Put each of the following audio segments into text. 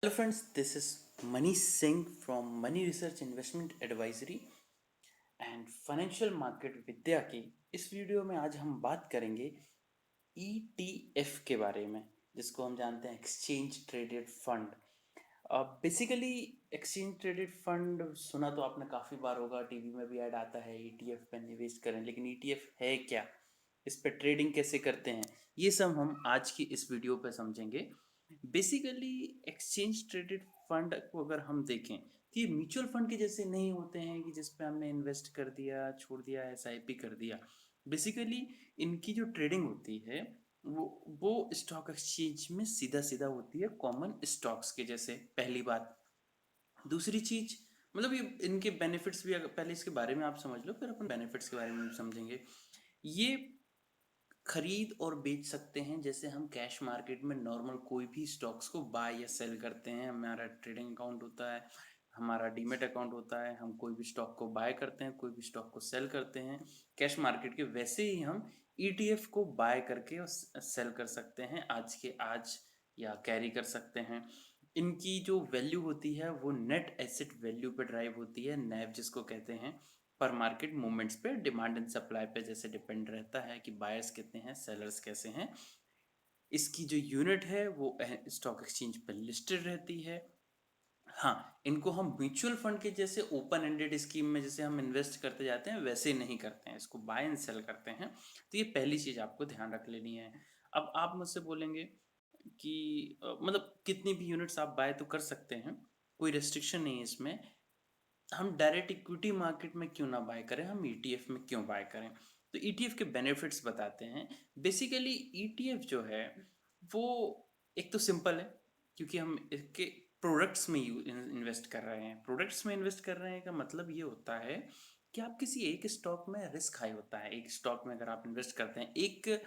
Hello friends, this is Manish Singh from Money Research Investment Advisory and financial market Vidya की इस video में आज हम बात करेंगे ETF के बारे में, जिसको हम जानते हैं exchange traded fund. Basically exchange traded fund सुना तो आपने काफ़ी बार होगा, टीवी में भी ऐड आता है ETF पे निवेश करें, लेकिन ETF है क्या, इस पे ट्रेडिंग कैसे करते हैं, ये सब हम आज की इस वीडियो पे समझेंगे। बेसिकली एक्सचेंज ट्रेडेड फंड को अगर हम देखें तो ये म्यूचुअल फंड के जैसे नहीं होते हैं कि जिस पे हमने इन्वेस्ट कर दिया, छोड़ दिया, SIP कर दिया। बेसिकली इनकी जो ट्रेडिंग होती है वो स्टॉक एक्सचेंज में सीधा सीधा होती है, कॉमन स्टॉक्स के जैसे। पहली बात। दूसरी चीज, मतलब ये इनके बेनिफिट्स भी, पहले इसके बारे में आप समझ लो, फिर अपन बेनिफिट्स के बारे में भी समझेंगे। ये खरीद और बेच सकते हैं जैसे हम कैश मार्केट में नॉर्मल कोई भी स्टॉक्स को बाय या सेल करते हैं। हमारा ट्रेडिंग अकाउंट होता है, हमारा डीमेट अकाउंट होता है, हम कोई भी स्टॉक को बाय करते हैं, कोई भी स्टॉक को सेल करते हैं कैश मार्केट के, वैसे ही हम ETF को बाय करके और सेल कर सकते हैं आज के आज, या कैरी कर सकते हैं। इनकी जो वैल्यू होती है वो नेट एसेट वैल्यू पे ड्राइव होती है, NAV जिसको कहते हैं। पर मार्केट मूवमेंट्स पे, डिमांड एंड सप्लाई पे जैसे डिपेंड रहता है कि बायर्स कितने हैं, सेलर्स कैसे हैं। इसकी जो यूनिट है वो स्टॉक एक्सचेंज पर लिस्टेड रहती है। हाँ, इनको हम म्यूचुअल फंड के जैसे ओपन एंडेड स्कीम में जैसे हम इन्वेस्ट करते जाते हैं वैसे नहीं करते हैं, इसको बाय एंड सेल करते हैं। तो ये पहली चीज आपको ध्यान रख लेनी है। अब आप मुझसे बोलेंगे कि मतलब कितनी भी यूनिट्स आप बाय तो कर सकते हैं, कोई रेस्ट्रिक्शन नहीं है इसमें। हम डायरेक्ट इक्विटी मार्केट में क्यों ना बाय करें, हम ETF में क्यों बाय करें? तो ETF के बेनिफिट्स बताते हैं। बेसिकली ETF जो है वो एक तो सिंपल है, क्योंकि हम इसके प्रोडक्ट्स में इन्वेस्ट कर रहे हैं। प्रोडक्ट्स में इन्वेस्ट कर रहे हैं का मतलब ये होता है कि आप किसी एक स्टॉक में, रिस्क हाई होता है एक स्टॉक में, अगर आप इन्वेस्ट करते हैं एक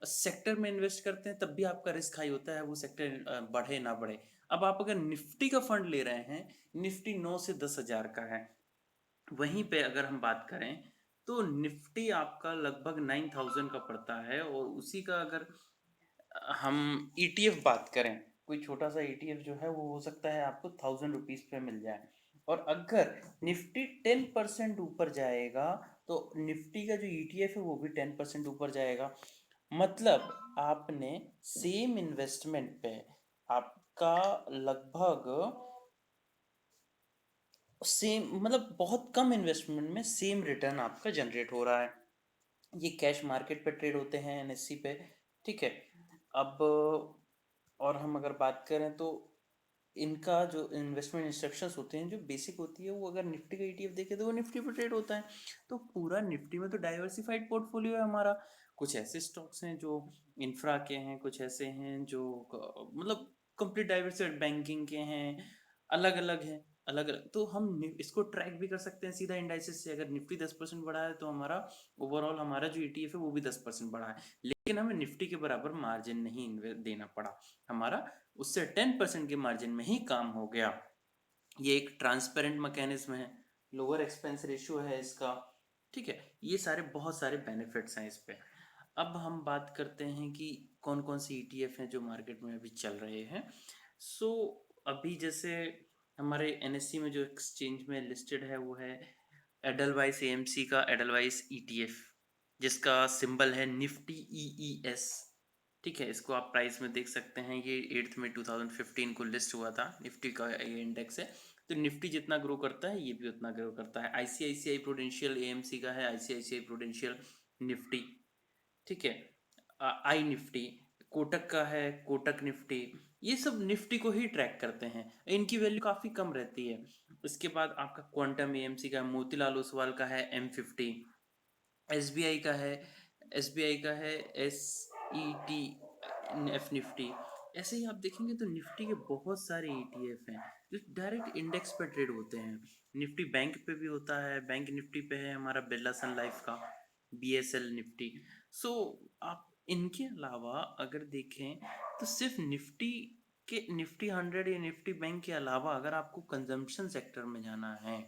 सेक्टर में इन्वेस्ट करते हैं तब भी आपका रिस्क हाई होता है, वो सेक्टर बढ़े ना बढ़े। अब आप अगर निफ्टी का फंड ले रहे हैं, निफ्टी 9 से 10 हज़ार का है, वहीं पे अगर हम बात करें तो निफ्टी आपका लगभग 9,000 का पड़ता है, और उसी का अगर हम ETF बात करें, कोई छोटा सा ETF जो है वो हो सकता है आपको 1,000 रुपीज पे मिल जाए। और अगर निफ्टी 10% ऊपर जाएगा तो निफ्टी का जो ETF है वो भी 10% ऊपर जाएगा। मतलब आपने सेम इन्वेस्टमेंट पे आपका लगभग सेम, मतलब बहुत कम इन्वेस्टमेंट में सेम रिटर्न आपका जनरेट हो रहा है। ये कैश मार्केट पे ट्रेड होते हैं, NSE पे। ठीक है। अब और हम अगर बात करें तो इनका जो इन्वेस्टमेंट इंस्ट्रक्शंस होते हैं, जो बेसिक होती है, वो अगर निफ्टी का ETF देखे तो वो निफ्टी पे ट्रेड होता है। तो पूरा निफ्टी में तो डाइवर्सिफाइड पोर्टफोलियो है हमारा। कुछ ऐसे स्टॉक्स हैं जो इंफ्रा के हैं, कुछ ऐसे हैं जो मतलब कंप्लीट डाइवर्सिफाइड बैंकिंग के हैं, अलग अलग हैं। अलग अलग तो हम इसको ट्रैक भी कर सकते हैं सीधा इंडाइसिस से। अगर निफ्टी 10% बढ़ा है तो हमारा ओवरऑल हमारा जो ETF है वो भी 10% बढ़ा है, लेकिन हमें निफ्टी के बराबर मार्जिन नहीं देना पड़ा, हमारा उससे 10% के मार्जिन में ही काम हो गया। ये एक ट्रांसपेरेंट मैकेनिज्म है, लोअर एक्सपेंस रेशियो है इसका। ठीक है। ये सारे बहुत सारे बेनिफिट्स हैं इस पे। अब हम बात करते हैं कि कौन कौन से ETF हैं जो मार्केट में अभी चल रहे हैं। सो अभी जैसे हमारे NSE में जो एक्सचेंज में लिस्टेड है वो है एडलवाइस AMC का एडलवाइस ETF, जिसका सिंबल है निफ्टी EES। ठीक है, इसको आप प्राइस में देख सकते हैं, ये 8 में 2015 को लिस्ट हुआ था, निफ्टी का ये इंडेक्स है। तो निफ्टी जितना ग्रो करता है ये भी उतना ग्रो करता है। ICICI प्रूडेंशियल AMC का है ICICI प्रूडेंशियल निफ्टी। ठीक है। आई निफ्टी, कोटक का है कोटक निफ्टी। ये सब निफ्टी को ही ट्रैक करते हैं, इनकी वैल्यू काफ़ी कम रहती है। इसके बाद आपका क्वांटम AMC का, मोतीलाल ओसवाल का है M50, SBI का है, SBI का है SET निफ्टी। ऐसे ही आप देखेंगे तो निफ्टी के बहुत सारे ETF हैं जो डायरेक्ट इंडेक्स पर ट्रेड होते हैं। निफ्टी बैंक पे भी होता है, बैंक निफ्टी पे है हमारा बिरला सन लाइफ का BSL निफ्टी। सो आप इनके अलावा अगर देखें तो सिर्फ निफ्टी के, निफ्टी 100 या निफ्टी बैंक के अलावा अगर आपको कंजम्पशन सेक्टर में जाना है,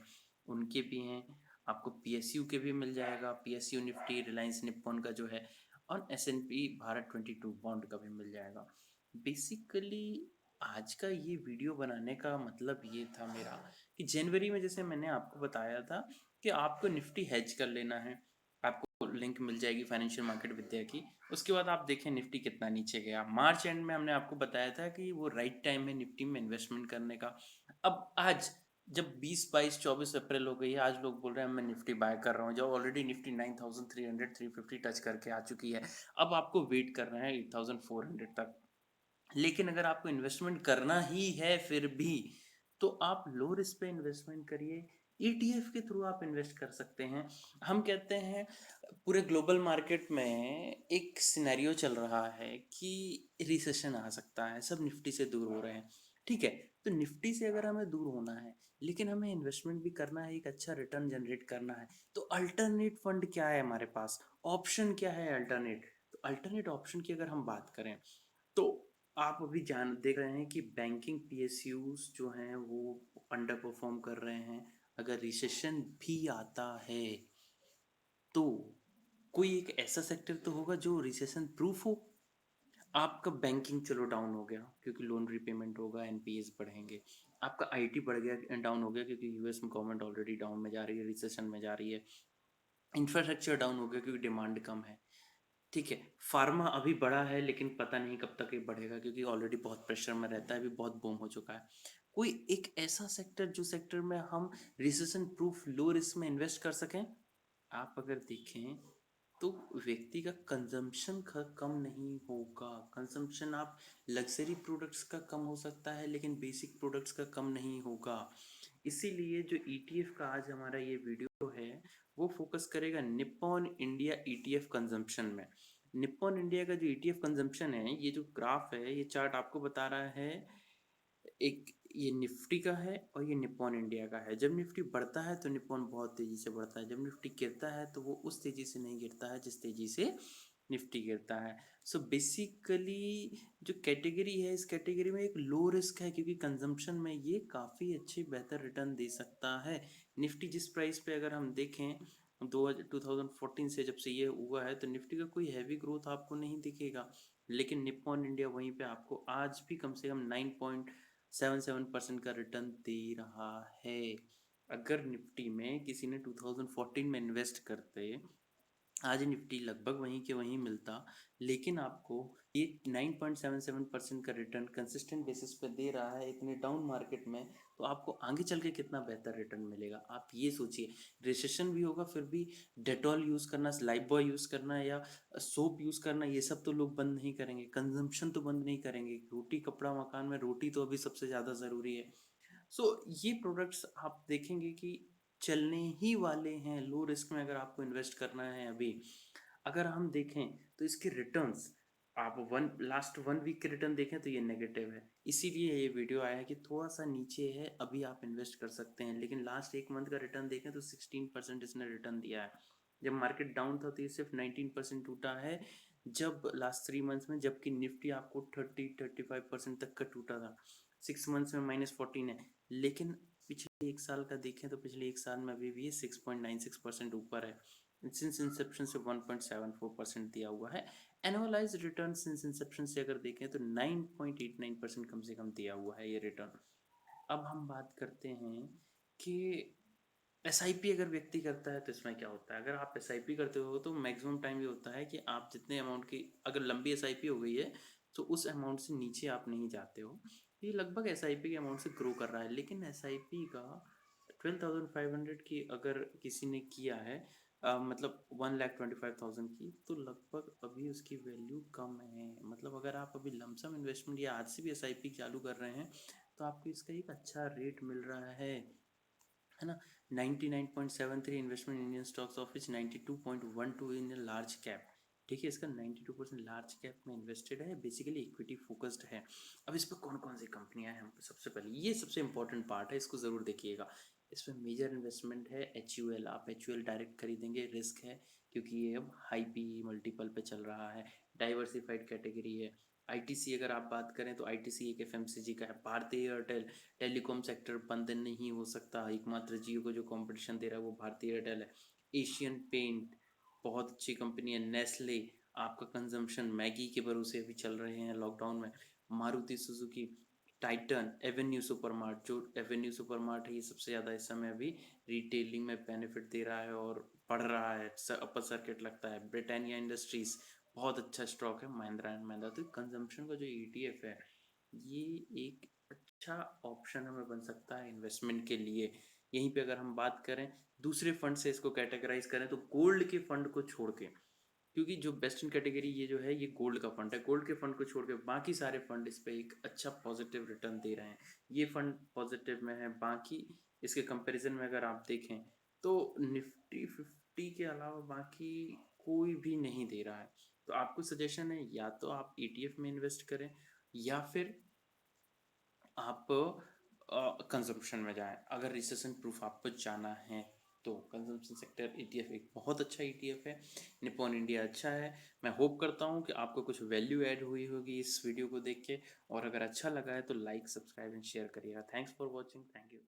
उनके भी हैं। आपको PSU के भी मिल जाएगा, PSU निफ्टी रिलायंस निप्पॉन का जो है, और S&P भारत 22 बॉन्ड का भी मिल जाएगा। बेसिकली आज का ये वीडियो बनाने का मतलब ये था मेरा कि जनवरी में जैसे मैंने आपको बताया था कि आपको निफ्टी हेज कर लेना है। आपको लिंक मिल जाएगी फाइनेंशियल मार्केट विद्या की। उसके बाद आप देखें निफ्टी कितना नीचे गया। मार्च एंड में हमने आपको बताया था कि वो राइट टाइम है निफ्टी में इन्वेस्टमेंट करने का। अब आज जब 20, 22, 24 अप्रैल हो गई है, आज लोग बोल रहे हैं मैं निफ्टी बाय कर रहा हूँ, जब ऑलरेडी निफ्टी 9300 350 टच करके आ चुकी है। अब आपको वेट करना है 8400 तक। लेकिन अगर आपको इन्वेस्टमेंट करना ही है फिर भी, तो आप लो रिस्क पे इन्वेस्टमेंट करिए। ईटीएफ के थ्रू आप इन्वेस्ट कर सकते हैं। हम कहते हैं पूरे ग्लोबल मार्केट में एक सिनेरियो चल रहा है कि रिसेशन आ सकता है, सब निफ्टी से दूर हो रहे हैं। ठीक है, तो निफ्टी से अगर हमें दूर होना है लेकिन हमें इन्वेस्टमेंट भी करना है, एक अच्छा रिटर्न जनरेट करना है, तो अल्टरनेट फंड क्या है हमारे पास, ऑप्शन क्या है अल्टरनेट। तो अल्टरनेट ऑप्शन की अगर हम बात करें तो आप अभी जान देख रहे हैं कि बैंकिंग पीएसयूज जो हैं वो अंडर परफॉर्म कर रहे हैं। अगर रिसेशन भी आता है तो कोई एक ऐसा सेक्टर तो होगा जो रिसेशन प्रूफ हो। आपका बैंकिंग चलो डाउन हो गया क्योंकि लोन रिपेमेंट होगा, एनपीएस बढ़ेंगे। आपका आईटी बढ़ गया, डाउन हो गया क्योंकि यूएस में गवर्नमेंट ऑलरेडी डाउन में जा रही है, रिसेशन में जा रही है। इंफ्रास्ट्रक्चर डाउन हो गया क्योंकि डिमांड कम है। ठीक है, फार्मा अभी बढ़ा है लेकिन पता नहीं कब तक ये बढ़ेगा क्योंकि ऑलरेडी बहुत प्रेशर में रहता है, अभी बहुत बूम हो चुका है। कोई एक ऐसा सेक्टर जो सेक्टर में हम रिसेशन प्रूफ लो रिस्क में इन्वेस्ट कर सकें। आप अगर देखें तो व्यक्ति का कंजम्पशन का कम नहीं होगा। कंजम्पशन आप लग्जरी प्रोडक्ट्स का कम हो सकता है लेकिन बेसिक प्रोडक्ट्स का कम नहीं होगा। इसीलिए जो ईटीएफ का आज हमारा ये वीडियो है वो फोकस करेगा निप्पॉन इंडिया ईटीएफ कंजम्पशन में। निप्पॉन इंडिया का जो ईटीएफ कंजम्पशन है, ये जो ग्राफ है, ये चार्ट आपको बता रहा है एक ये निफ्टी का है और ये निप्पॉन इंडिया का है। जब निफ्टी बढ़ता है तो निप्पॉन बहुत तेजी से बढ़ता है, जब निफ्टी गिरता है तो वो उस तेजी से नहीं गिरता है जिस तेजी से निफ्टी गिरता है। सो बेसिकली जो कैटेगरी है, इस कैटेगरी में एक लो रिस्क है क्योंकि कंजम्पशन में ये काफ़ी अच्छी बेहतर रिटर्न दे सकता है। निफ्टी जिस प्राइस पे अगर हम देखें 2014 से जब से ये हुआ है तो निफ्टी का कोई हैवी ग्रोथ आपको नहीं दिखेगा। लेकिन निप्पॉन इंडिया वहीं पे आपको आज भी कम से कम 9.77% का रिटर्न दे रहा है। अगर निफ्टी में किसी ने 2014 में इन्वेस्ट करते, आज निफ्टी लगभग वहीं के वहीं मिलता, लेकिन आपको ये 9.77% का रिटर्न कंसिस्टेंट बेसिस पे दे रहा है इतने डाउन मार्केट में, तो आपको आगे चल के कितना बेहतर रिटर्न मिलेगा आप ये सोचिए। रिसेशन भी होगा फिर भी डेटॉल यूज़ करना, लाइफ बॉय यूज़ करना या सोप यूज़ करना, ये सब तो लोग बंद नहीं करेंगे। कंजम्पशन तो बंद नहीं करेंगे। रोटी कपड़ा मकान में रोटी तो अभी सबसे ज़्यादा ज़रूरी है। सो ये प्रोडक्ट्स आप देखेंगे कि चलने ही वाले हैं। लो रिस्क में अगर आपको इन्वेस्ट करना है अभी, अगर हम देखें तो इसके रिटर्न्स आप लास्ट 1 वीक के रिटर्न देखें तो ये नेगेटिव है। इसीलिए ये वीडियो आया है कि थोड़ा सा नीचे है, अभी आप इन्वेस्ट कर सकते हैं। लेकिन लास्ट 1 मंथ का रिटर्न देखें तो 16% इसने रिटर्न दिया है। जब मार्केट डाउन था तो ये सिर्फ 19% टूटा है जब लास्ट 3 मंथ्स में, जबकि निफ्टी आपको 30-35% तक का टूटा था। 6 मंथ्स में -14 है। लेकिन पिछले 1 साल का देखें तो पिछले 1 साल में अभी भी 6.96% ऊपर है। सिंस इंसेप्शन से 1.74% दिया हुआ है। एनुअलाइज रिटर्न सिंस इंसेप्शन से अगर देखें तो 9.89% कम से कम दिया हुआ है ये रिटर्न। अब हम बात करते हैं कि एसआईपी अगर व्यक्ति करता है तो इसमें क्या होता है। अगर आप एसआईपी करते हो तो मैक्सिमम टाइम ये होता है कि आप जितने अमाउंट की, अगर लंबी एसआईपी हो गई है तो उस अमाउंट से नीचे आप नहीं जाते हो। ये लगभग एसआईपी के अमाउंट से ग्रो कर रहा है। लेकिन एसआईपी का 12,500 की अगर किसी ने किया है, मतलब 1,25,000 की, तो लगभग अभी उसकी वैल्यू कम है। मतलब अगर आप अभी लमसम इन्वेस्टमेंट या आज से भी एसआईपी चालू कर रहे हैं तो आपको इसका एक अच्छा रेट मिल रहा है ना। 99.73 investment Indian stocks of which 92.12 in large cap. ठीक है, इसका 92% लार्ज कैप में इन्वेस्टेड है, बेसिकली इक्विटी फोकस्ड है। अब इस पर कौन कौन सी कंपनियां हैं, हम सबसे पहले ये सबसे इंपॉर्टेंट पार्ट है, इसको ज़रूर देखिएगा। इसमें मेजर इन्वेस्टमेंट है HUL। आप HUL डायरेक्ट खरीदेंगे, रिस्क है क्योंकि ये अब हाई पी मल्टीपल पे चल रहा है। डाइवर्सिफाइड कैटेगरी है। आईटीसी अगर आप बात करें तो आईटीसी एक एफएमसीजी का है। भारतीय एयरटेल, टेलीकॉम सेक्टर बंद नहीं हो सकता, एकमात्र जियो को जो कंपटीशन दे रहा है वो भारतीय एयरटेल है। एशियन पेंट बहुत अच्छी कंपनी है। नेस्ले, आपका कंजम्पशन मैगी के भरोसे अभी चल रहे हैं लॉकडाउन में। Maruti Suzuki, Titan, Avenue supermart, जो एवेन्यू सुपरमार्ट है ये सबसे ज़्यादा इस समय अभी रिटेलिंग में बेनिफिट दे रहा है और बढ़ रहा है, अपर सर्किट लगता है। ब्रिटानिया इंडस्ट्रीज बहुत अच्छा स्टॉक है। महिंद्रा एंड महिंद्रा, तो कंजम्पशन का जो ईटीएफ है ये एक अच्छा ऑप्शन हमें बन सकता है इन्वेस्टमेंट के लिए। यहीं पे अगर हम बात करें दूसरे फंड से इसको कैटेगराइज करें तो गोल्ड के फंड को छोड़ के, क्योंकि जो बेस्ट इन कैटेगरी ये जो है ये गोल्ड का फंड है, गोल्ड के फंड को छोड़ के बाकी सारे फंड इस पे एक अच्छा पॉजिटिव रिटर्न दे रहे हैं। ये फंड पॉजिटिव में है। बाकी इसके कंपैरिजन में अगर आप देखें तो निफ्टी 50 के अलावा बाकी कोई भी नहीं दे रहा है। तो आपको सजेशन है या तो आप ईटीएफ में इन्वेस्ट करें या फिर आप कंजम्पशन में जाएं। अगर रिसेशन प्रूफ आपको जाना है तो कंजम्पशन सेक्टर ईटीएफ एक बहुत अच्छा ईटीएफ है। निप्पॉन इंडिया अच्छा है। मैं होप करता हूँ कि आपको कुछ वैल्यू ऐड हुई होगी इस वीडियो को देख के, और अगर अच्छा लगा है तो लाइक, सब्सक्राइब एंड शेयर करिएगा। Thanks for watching. Thank you.